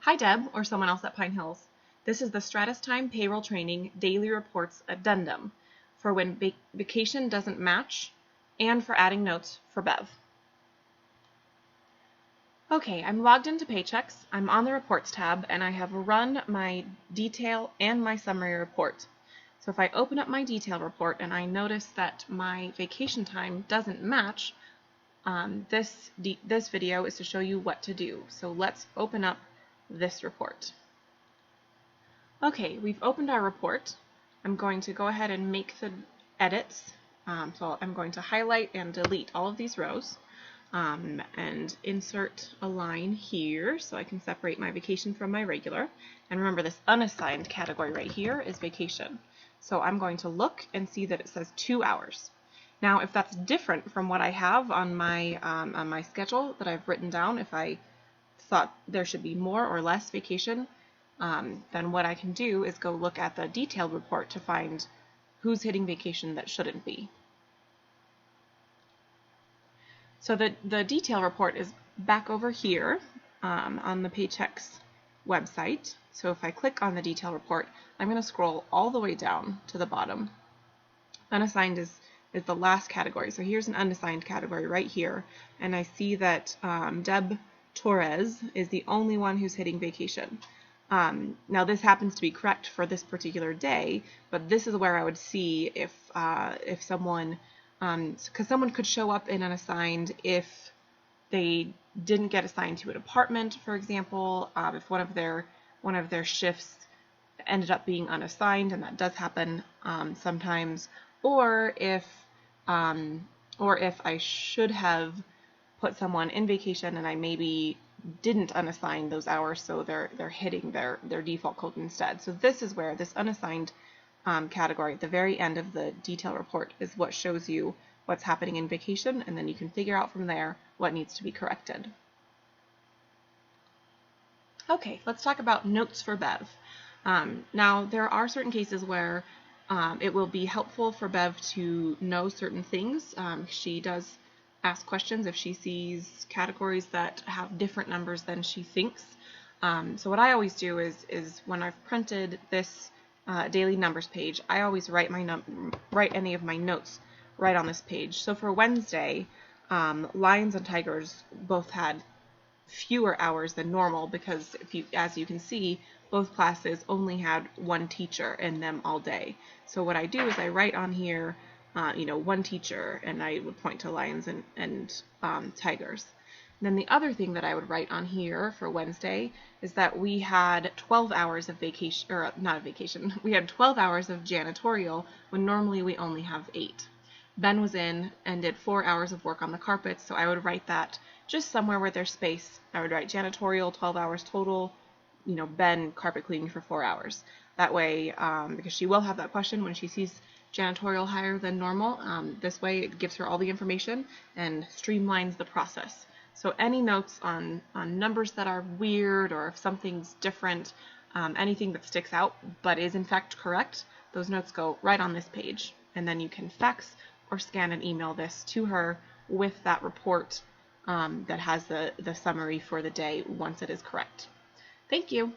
Hi Deb, or someone else at Pine Hills. This is the stratustime payroll training daily reports addendum for when vacation doesn't match and for adding notes for Bev. Okay, I'm logged into Paychecks, I'm on the reports tab, and I have run my detail and my summary report. So if I open up my detail report and I notice that my vacation time doesn't match, this video is to show you what to do. So let's open up this report. Okay, we've opened our report. I'm going to go ahead and make the edits. So I'm going to highlight and delete all of these rows and insert a line here so I can separate my vacation from my regular. And remember, this unassigned category right here is vacation. So I'm going to look and see that it says 2 hours. Now, if that's different from what I have on my schedule that I've written down, if I thought there should be more or less vacation, then what I can do is go look at the detailed report to find who's hitting vacation that shouldn't be. So the detail report is back over here on the Paychecks website. So if I click on the detail report, I'm going to scroll all the way down to the bottom. Unassigned is the last category. So here's an unassigned category right here, and I see that Deb Torres is the only one who's hitting vacation. Now this happens to be correct for this particular day, but this is where I would see if someone, because someone could show up in unassigned if they didn't get assigned to a department, for example, if one of their shifts ended up being unassigned, and that does happen sometimes, or if I should have put someone in vacation and I maybe didn't unassign those hours, so they're hitting their default code instead. So this is where this unassigned category at the very end of the detail report is what shows you what's happening in vacation, and then you can figure out from there what needs to be corrected. Okay, let's talk about notes for Bev. Now, there are certain cases where it will be helpful for Bev to know certain things. She does ask questions if she sees categories that have different numbers than she thinks. So what I always do is when I've printed this daily numbers page, I always write any of my notes right on this page. So for Wednesday, Lions and Tigers both had fewer hours than normal because as you can see, both classes only had one teacher in them all day. So what I do is I write on here one teacher, and I would point to Lions and Tigers. And then the other thing that I would write on here for Wednesday is that we had 12 hours of vacation, or not a vacation, we had 12 hours of janitorial when normally we only have 8. Ben was in and did 4 hours of work on the carpets, so I would write that just somewhere where there's space. I would write janitorial, 12 hours total, Ben carpet cleaning for 4 hours. That way, because she will have that question when she sees janitorial higher than normal, this way it gives her all the information and streamlines the process. So any notes on numbers that are weird, or if something's different, anything that sticks out but is in fact correct, those notes go right on this page. And then you can fax or scan and email this to her with that report that has the summary for the day once it is correct. Thank you.